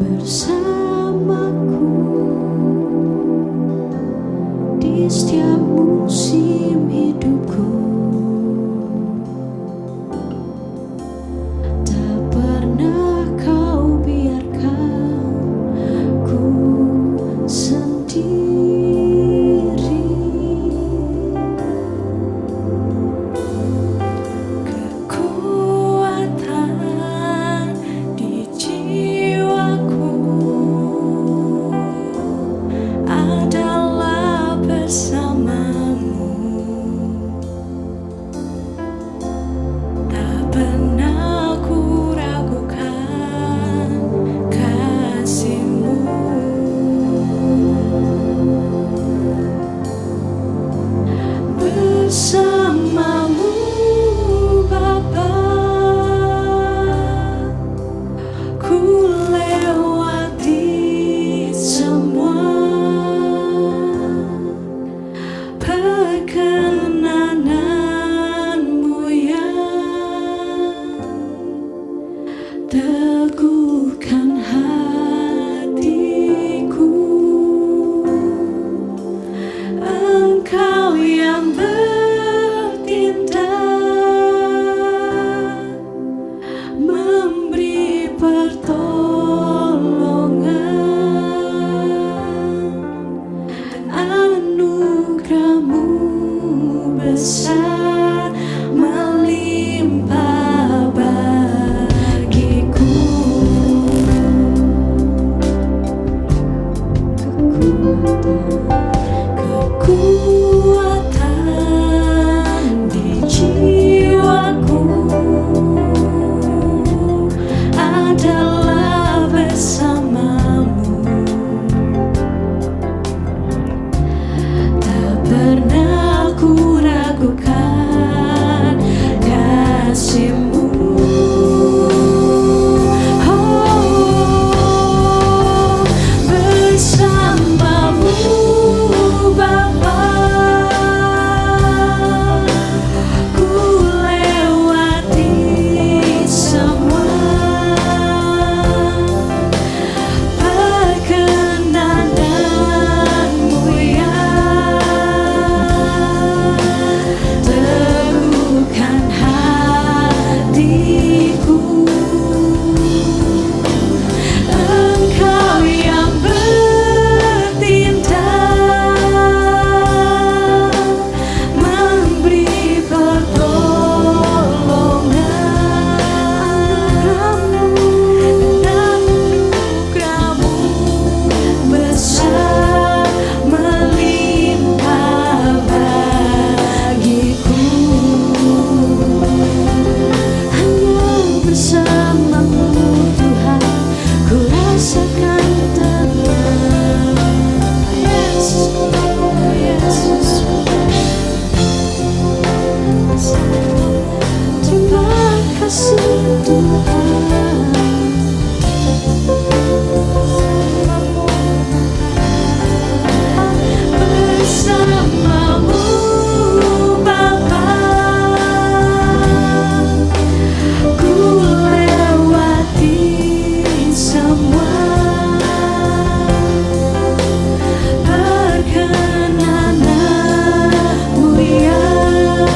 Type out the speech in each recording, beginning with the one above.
bersamaku di setiap musim hidupku. Tak pernah kau biarkan ku sendiri. Kekuatan di jiwaku adalah bersamamu. Tak pernah ku ragukan kasih-Mu. Bersamamu Bapa, ku lewati semua perkenananmu yang teguhkan hatiku. Engkau yang bertindak, memberi pertolongan. Anugerah-Mu besar melimpah bagiku. Kekuatan di jiwaku adalah bersamamu. Tak pernah ku ragukan kasih-Mu. Oh, bersamamu Bapa, ku lewati semua perkenananmu yang teguhkan hatiku. Engkau yang bertindak, memberi pertolongan. Anugerah-Mu besar melimpah bagiku. Hanya bersama-Mu Tuhan ku rasakan tenang. Yesus, Yesus, terima kasih Tuhan. Bersama-Mu Bapa, ku lewati semua perkenananmu yang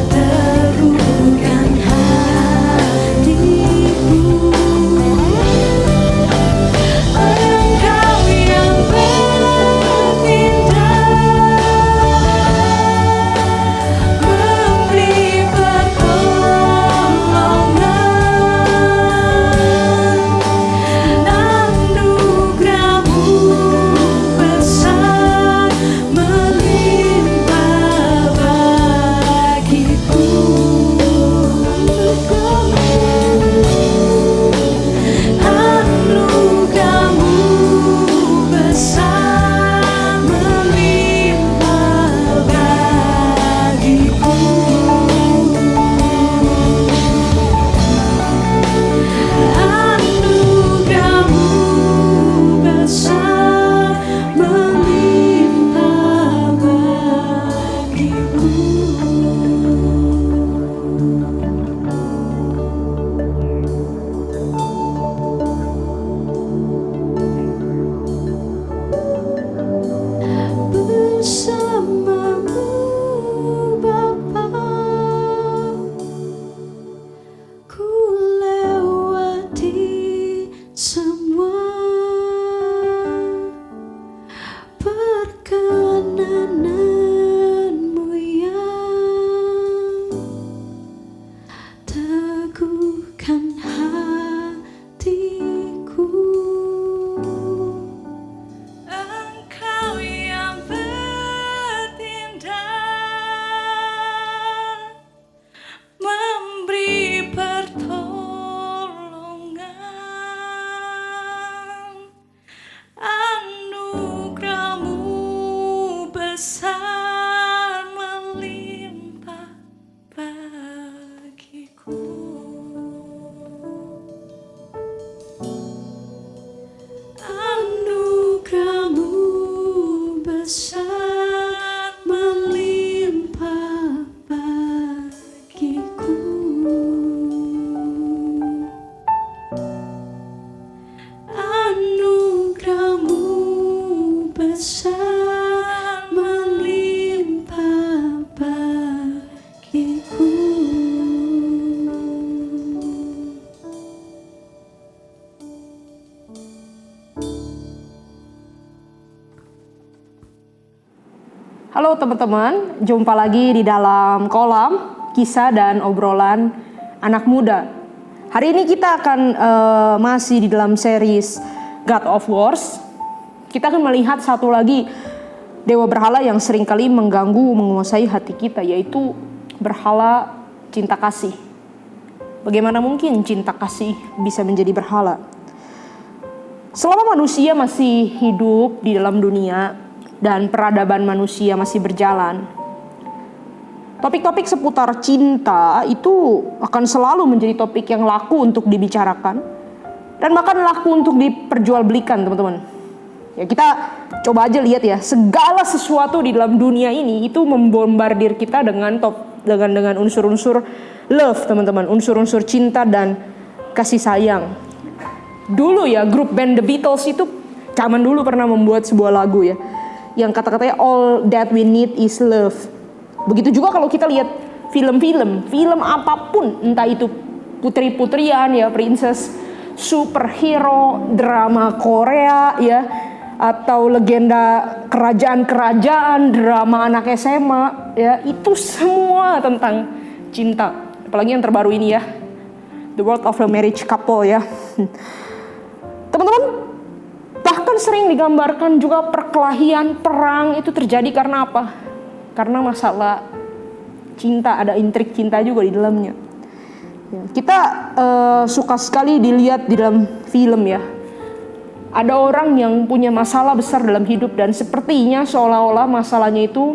teguhkan besar melimpah bagiku. Halo teman-teman, jumpa lagi di dalam kolam kisah dan obrolan anak muda. Hari ini kita akan masih di dalam series God of Wars. Kita akan melihat satu lagi dewa berhala yang seringkali mengganggu, menguasai hati kita, yaitu berhala cinta kasih. Bagaimana mungkin cinta kasih bisa menjadi berhala? Selama manusia masih hidup di dalam dunia dan peradaban manusia masih berjalan, topik-topik seputar cinta itu akan selalu menjadi topik yang laku untuk dibicarakan dan bahkan laku untuk diperjualbelikan, teman-teman. Ya, kita coba aja lihat ya, segala sesuatu di dalam dunia ini itu membombardir kita dengan unsur-unsur love, teman-teman, unsur-unsur cinta dan kasih sayang. Dulu ya, grup band The Beatles itu zaman dulu pernah membuat sebuah lagu ya, yang kata-katanya all that we need is love. Begitu juga kalau kita lihat film apapun, entah itu putri-putrian ya, princess, superhero, drama Korea ya, atau legenda kerajaan-kerajaan, drama anak SMA ya, itu semua tentang cinta. Apalagi yang terbaru ini ya, The World of a Marriage Couple ya. Teman-teman, bahkan sering digambarkan juga perkelahian, perang itu terjadi karena apa? Karena masalah cinta, ada intrik cinta juga di dalamnya. Ya, kita suka sekali dilihat di dalam film ya. Ada orang yang punya masalah besar dalam hidup dan sepertinya seolah-olah masalahnya itu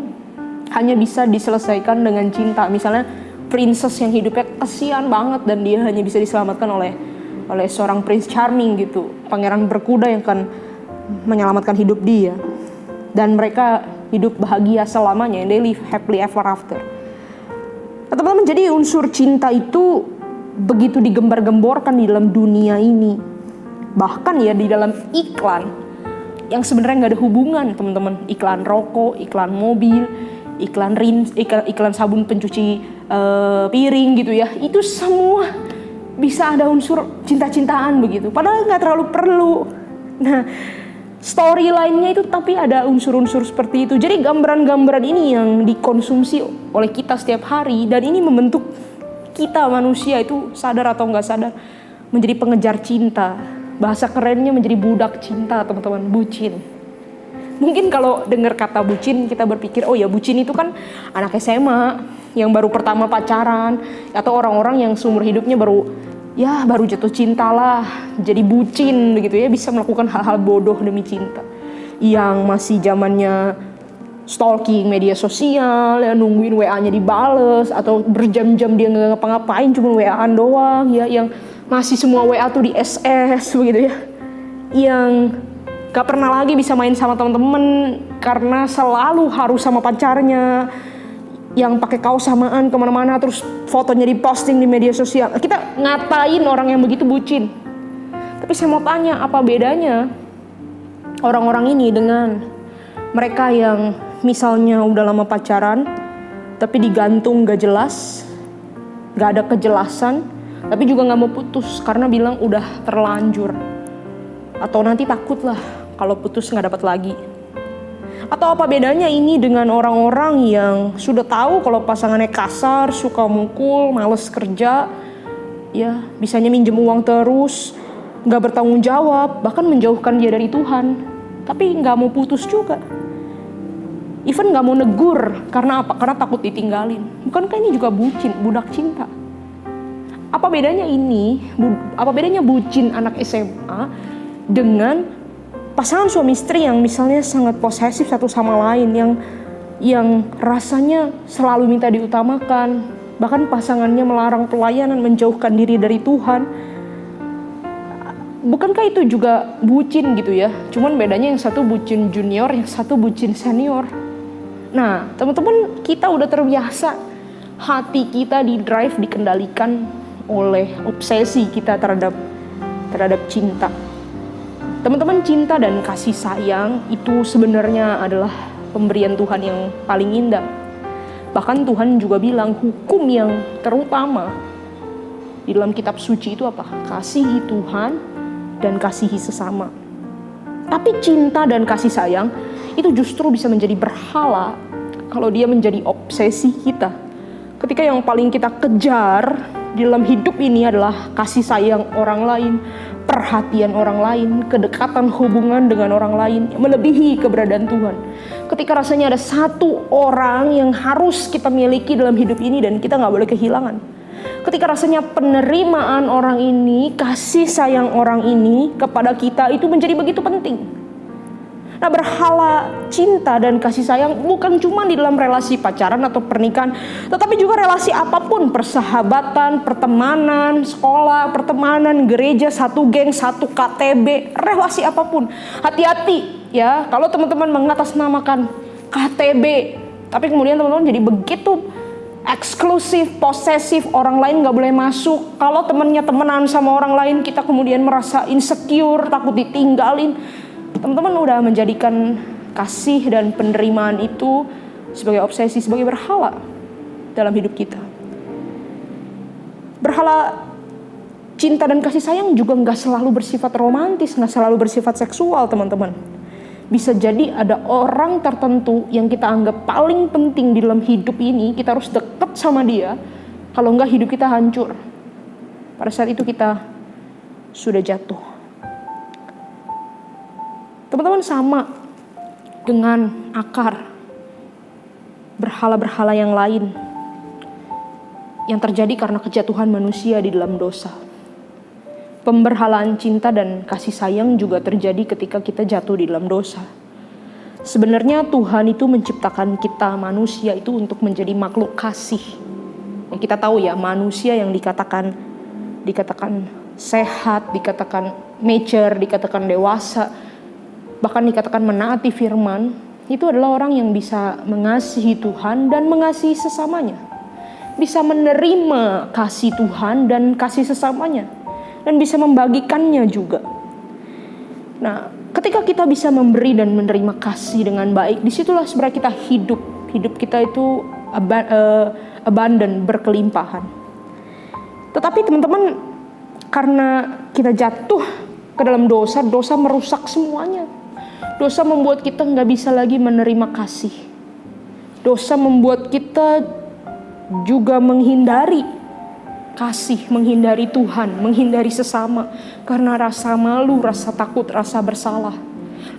hanya bisa diselesaikan dengan cinta. Misalnya princess yang hidupnya kasihan banget dan dia hanya bisa diselamatkan oleh seorang Prince Charming gitu, pangeran berkuda yang akan menyelamatkan hidup dia, dan mereka hidup bahagia selamanya, and they live happily ever after. Teman-teman, jadi unsur cinta itu begitu digembar-gemborkan di dalam dunia ini, bahkan ya di dalam iklan yang sebenarnya nggak ada hubungan, teman-teman. Iklan rokok, iklan mobil, iklan sabun pencuci piring gitu ya, itu semua bisa ada unsur cinta-cintaan begitu, padahal nggak terlalu perlu. Nah, storyline-nya itu tapi ada unsur-unsur seperti itu. Jadi gambaran-gambaran ini yang dikonsumsi oleh kita setiap hari, dan ini membentuk kita manusia itu, sadar atau nggak sadar, menjadi pengejar cinta. Bahasa kerennya menjadi budak cinta, teman-teman, bucin. Mungkin kalau dengar kata bucin kita berpikir, oh ya, bucin itu kan anak SMA yang baru pertama pacaran, atau orang-orang yang seumur hidupnya baru jatuh cinta lah, jadi bucin begitu ya, bisa melakukan hal-hal bodoh demi cinta. Yang masih zamannya stalking media sosial, ya, nungguin WA-nya dibales, atau berjam-jam dia nggak ngapa-ngapain, cuma WA-an doang ya, yang masih semua WA tuh di SS begitu ya, yang gak pernah lagi bisa main sama teman-teman karena selalu harus sama pacarnya, yang pakai kaos samaan kemana-mana, terus fotonya diposting di media sosial. Kita ngatain orang yang begitu bucin. Tapi saya mau tanya, apa bedanya orang-orang ini dengan mereka yang misalnya udah lama pacaran tapi digantung gak jelas, gak ada kejelasan, tapi juga gak mau putus karena bilang udah terlanjur, atau nanti takut lah kalau putus gak dapat lagi. Atau apa bedanya ini dengan orang-orang yang sudah tahu kalau pasangannya kasar, suka mukul, males kerja, ya bisanya minjem uang terus, gak bertanggung jawab, bahkan menjauhkan dia dari Tuhan, tapi gak mau putus juga. Even gak mau negur, karena apa? Karena takut ditinggalin. Bukankah ini juga bucin, budak cinta? Apa bedanya bucin anak SMA dengan pasangan suami istri yang misalnya sangat posesif satu sama lain, yang rasanya selalu minta diutamakan, bahkan pasangannya melarang pelayanan, menjauhkan diri dari Tuhan. Bukankah itu juga bucin gitu ya? Cuman bedanya yang satu bucin junior, yang satu bucin senior. Nah, teman-teman, kita udah terbiasa hati kita dikendalikan oleh obsesi kita terhadap cinta. Teman-teman, cinta dan kasih sayang itu sebenarnya adalah pemberian Tuhan yang paling indah. Bahkan Tuhan juga bilang hukum yang terutama di dalam kitab suci itu apa? Kasihi Tuhan dan kasihi sesama. Tapi cinta dan kasih sayang itu justru bisa menjadi berhala kalau dia menjadi obsesi kita. Ketika yang paling kita kejar di dalam hidup ini adalah kasih sayang orang lain, perhatian orang lain, kedekatan hubungan dengan orang lain, melebihi keberadaan Tuhan. Ketika rasanya ada satu orang yang harus kita miliki dalam hidup ini dan kita gak boleh kehilangan. Ketika rasanya penerimaan orang ini, kasih sayang orang ini kepada kita itu menjadi begitu penting. Nah, berhala cinta dan kasih sayang bukan cuma di dalam relasi pacaran atau pernikahan, tetapi juga relasi apapun, persahabatan, pertemanan, sekolah, pertemanan, gereja, satu geng, satu KTB, relasi apapun. Hati-hati ya, kalau teman-teman mengatasnamakan KTB, tapi kemudian teman-teman jadi begitu eksklusif, posesif, orang lain gak boleh masuk. Kalau temennya temenan sama orang lain, kita kemudian merasa insecure, takut ditinggalin. Teman-teman udah menjadikan kasih dan penerimaan itu sebagai obsesi, sebagai berhala dalam hidup kita. Berhala cinta dan kasih sayang juga gak selalu bersifat romantis, gak selalu bersifat seksual, teman-teman. Bisa jadi ada orang tertentu yang kita anggap paling penting di dalam hidup ini, kita harus dekat sama dia, kalau enggak hidup kita hancur. Pada saat itu kita sudah jatuh. Teman-teman, sama dengan akar berhala-berhala yang lain yang terjadi karena kejatuhan manusia di dalam dosa. Pemberhalaan cinta dan kasih sayang juga terjadi ketika kita jatuh di dalam dosa. Sebenarnya Tuhan itu menciptakan kita manusia itu untuk menjadi makhluk kasih. Yang kita tahu ya, manusia yang dikatakan sehat, dikatakan mature, dikatakan dewasa, bahkan dikatakan menaati firman, itu adalah orang yang bisa mengasihi Tuhan dan mengasihi sesamanya. Bisa menerima kasih Tuhan dan kasih sesamanya. Dan bisa membagikannya juga. Nah, ketika kita bisa memberi dan menerima kasih dengan baik, disitulah sebenarnya kita hidup. Hidup kita itu abundant, berkelimpahan. Tetapi teman-teman, karena kita jatuh ke dalam dosa, dosa merusak semuanya. Dosa membuat kita gak bisa lagi menerima kasih. Dosa membuat kita juga menghindari kasih, menghindari Tuhan, menghindari sesama. Karena rasa malu, rasa takut, rasa bersalah.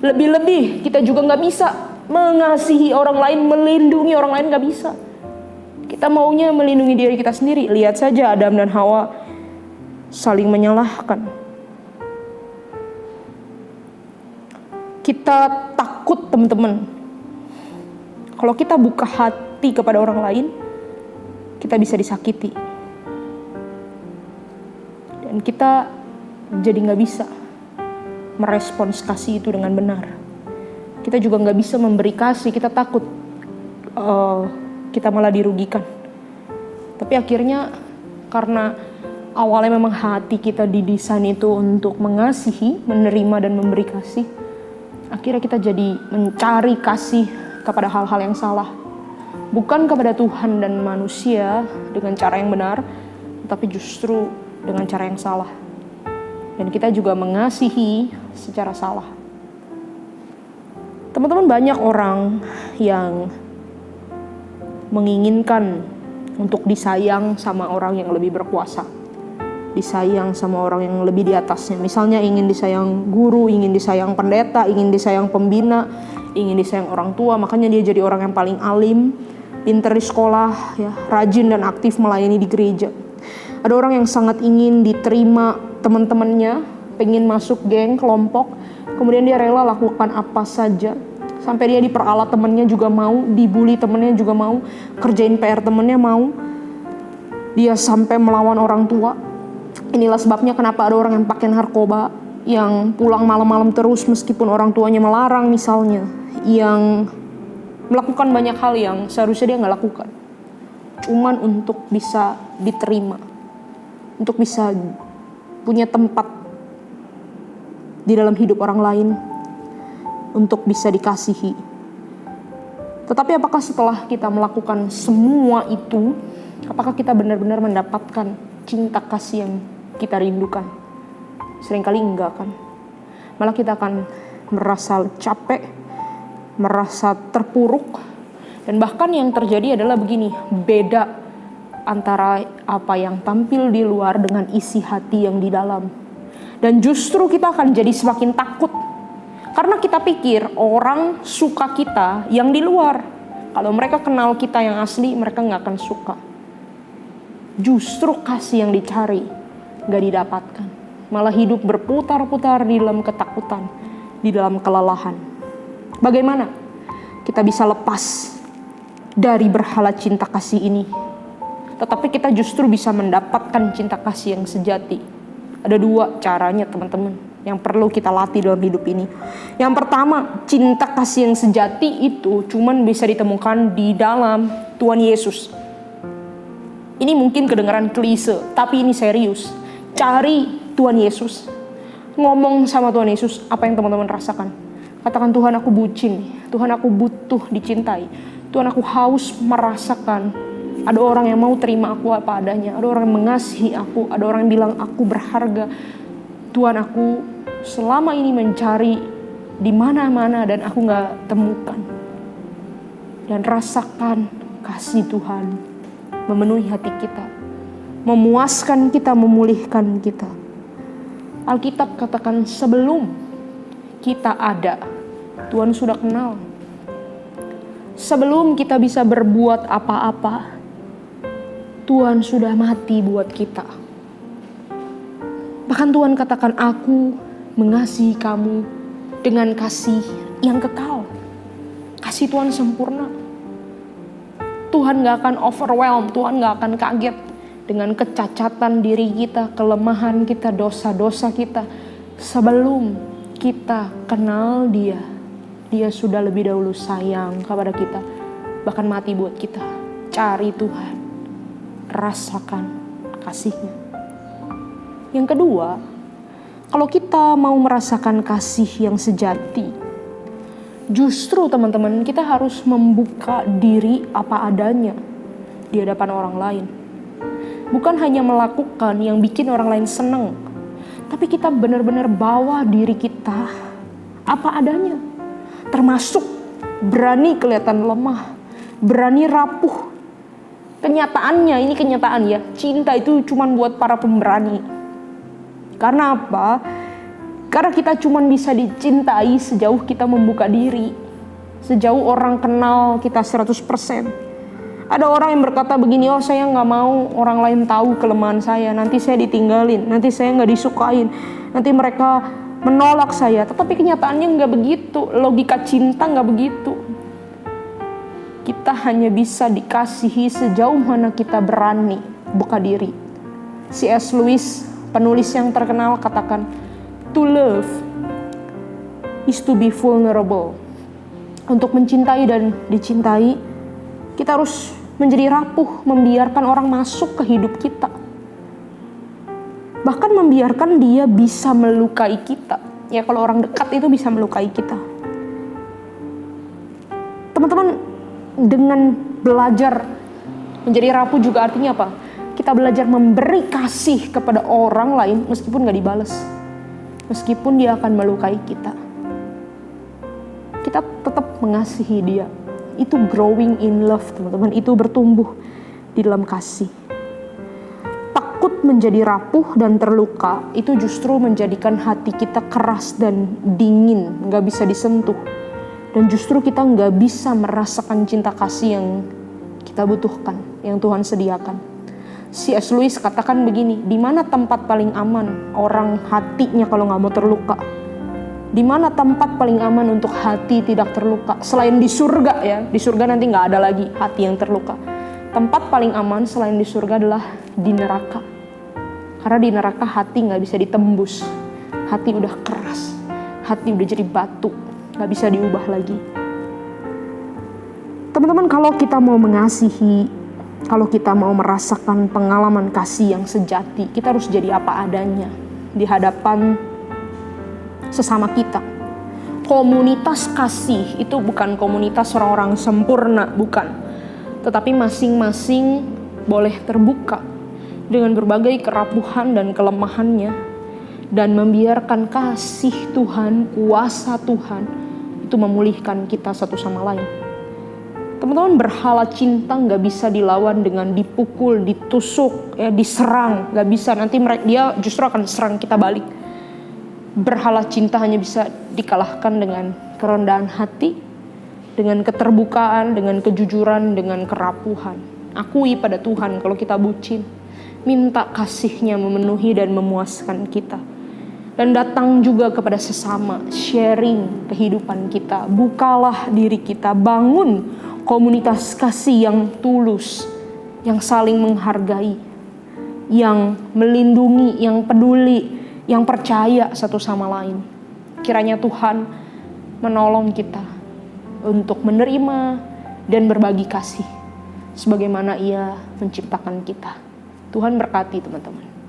Lebih-lebih kita juga gak bisa mengasihi orang lain, melindungi orang lain, gak bisa. Kita maunya melindungi diri kita sendiri. Lihat saja Adam dan Hawa saling menyalahkan. Kita takut, teman-teman. Kalau kita buka hati kepada orang lain, kita bisa disakiti. Dan kita jadi gak bisa merespons kasih itu dengan benar. Kita juga gak bisa memberi kasih, kita takut kita malah dirugikan. Tapi akhirnya karena awalnya memang hati kita didesain itu untuk mengasihi, menerima dan memberi kasih, akhirnya kita jadi mencari kasih kepada hal-hal yang salah. Bukan kepada Tuhan dan manusia dengan cara yang benar, tapi justru dengan cara yang salah. Dan kita juga mengasihi secara salah. Teman-teman, banyak orang yang menginginkan untuk disayang sama orang yang lebih berkuasa. Disayang sama orang yang lebih di atasnya. Misalnya ingin disayang guru, ingin disayang pendeta, ingin disayang pembina, ingin disayang orang tua. Makanya dia jadi orang yang paling alim, pintar di sekolah, ya, rajin dan aktif melayani di gereja. Ada orang yang sangat ingin diterima teman-temannya, pengen masuk geng, kelompok, kemudian dia rela lakukan apa saja. Sampai dia diperalat temannya juga mau, dibully temannya juga mau, kerjain PR temannya mau. Dia sampai melawan orang tua. Inilah sebabnya kenapa ada orang yang pakai narkoba, yang pulang malam-malam terus meskipun orang tuanya melarang misalnya, yang melakukan banyak hal yang seharusnya dia gak lakukan. Cuman untuk bisa diterima, untuk bisa punya tempat di dalam hidup orang lain untuk bisa dikasihi. Tetapi apakah setelah kita melakukan semua itu, apakah kita benar-benar mendapatkan cinta kasih yang kita rindukan? Seringkali enggak kan. Malah kita akan merasa capek, merasa terpuruk, dan bahkan yang terjadi adalah begini, beda antara apa yang tampil di luar dengan isi hati yang di dalam. Dan justru kita akan jadi semakin takut. Karena kita pikir orang suka kita yang di luar. Kalau mereka kenal kita yang asli, mereka gak akan suka. Justru kasih yang dicari gak didapatkan. Malah hidup berputar-putar di dalam ketakutan, di dalam kelelahan. Bagaimana kita bisa lepas dari berhala cinta kasih ini, tetapi kita justru bisa mendapatkan cinta kasih yang sejati? Ada dua caranya teman-teman yang perlu kita latih dalam hidup ini. Yang pertama, cinta kasih yang sejati itu cuman bisa ditemukan di dalam Tuhan Yesus. Ini mungkin kedengaran klise, tapi ini serius. Cari Tuhan Yesus. Ngomong sama Tuhan Yesus apa yang teman-teman rasakan. Katakan, Tuhan aku bucin, Tuhan aku butuh dicintai, Tuhan aku haus merasakan ada orang yang mau terima aku apa adanya, ada orang yang mengasihi aku, ada orang yang bilang aku berharga. Tuhan, aku selama ini mencari di mana-mana dan aku gak temukan. Dan rasakan kasih Tuhan memenuhi hati kita, memuaskan kita, memulihkan kita. Alkitab katakan sebelum kita ada, Tuhan sudah kenal. Sebelum kita bisa berbuat apa-apa, Tuhan sudah mati buat kita. Bahkan Tuhan katakan, aku mengasihi kamu dengan kasih yang kekal. Kasih Tuhan sempurna. Tuhan gak akan overwhelm, Tuhan gak akan kaget dengan kecacatan diri kita, kelemahan kita, dosa-dosa kita. Sebelum kita kenal Dia, Dia sudah lebih dahulu sayang kepada kita, bahkan mati buat kita. Cari Tuhan, rasakan kasih-Nya. Yang kedua, kalau kita mau merasakan kasih yang sejati, justru teman-teman kita harus membuka diri apa adanya di hadapan orang lain. Bukan hanya melakukan yang bikin orang lain senang, tapi kita benar-benar bawa diri kita apa adanya. Termasuk berani kelihatan lemah, berani rapuh. Kenyataannya, ini kenyataan ya, cinta itu cuma buat para pemberani. Karena apa? Karena kita cuma bisa dicintai sejauh kita membuka diri. Sejauh orang kenal kita 100%. Ada orang yang berkata begini, oh saya gak mau orang lain tahu kelemahan saya. Nanti saya ditinggalin, nanti saya gak disukain. Nanti mereka menolak saya. Tetapi kenyataannya gak begitu. Logika cinta gak begitu. Kita hanya bisa dikasihi sejauh mana kita berani buka diri. C.S. Lewis, penulis yang terkenal, katakan, to love is to be vulnerable. Untuk mencintai dan dicintai, kita harus menjadi rapuh, membiarkan orang masuk ke hidup kita. Bahkan membiarkan dia bisa melukai kita. Ya kalau orang dekat itu bisa melukai kita. Teman-teman, dengan belajar menjadi rapuh juga artinya apa? Kita belajar memberi kasih kepada orang lain meskipun gak dibalas. Meskipun dia akan melukai kita. Kita tetap mengasihi dia. Itu growing in love, teman-teman. Itu bertumbuh di dalam kasih. Takut menjadi rapuh dan terluka, itu justru menjadikan hati kita keras dan dingin, gak bisa disentuh. Dan justru kita gak bisa merasakan cinta kasih yang kita butuhkan, yang Tuhan sediakan. C.S. Lewis katakan begini, di mana tempat paling aman orang hatinya kalau nggak mau terluka? Di mana tempat paling aman untuk hati tidak terluka? Selain di surga ya, di surga nanti nggak ada lagi hati yang terluka. Tempat paling aman selain di surga adalah di neraka. Karena di neraka hati nggak bisa ditembus, hati udah keras, hati udah jadi batu, nggak bisa diubah lagi. Teman-teman, kalau kita mau mengasihi, kalau kita mau merasakan pengalaman kasih yang sejati, kita harus jadi apa adanya di hadapan sesama kita. Komunitas kasih itu bukan komunitas orang-orang sempurna, bukan. Tetapi masing-masing boleh terbuka dengan berbagai kerapuhan dan kelemahannya, dan membiarkan kasih Tuhan, kuasa Tuhan itu memulihkan kita satu sama lain. Teman-teman, berhala cinta gak bisa dilawan dengan dipukul, ditusuk, diserang. Gak bisa, nanti dia justru akan serang kita balik. Berhala cinta hanya bisa dikalahkan dengan kerendahan hati, dengan keterbukaan, dengan kejujuran, dengan kerapuhan. Akui pada Tuhan kalau kita bucin. Minta kasih-Nya memenuhi dan memuaskan kita. Dan datang juga kepada sesama, sharing kehidupan kita. Bukalah diri kita, bangun komunitas kasih yang tulus, yang saling menghargai, yang melindungi, yang peduli, yang percaya satu sama lain. Kiranya Tuhan menolong kita untuk menerima dan berbagi kasih sebagaimana Ia menciptakan kita. Tuhan berkati teman-teman.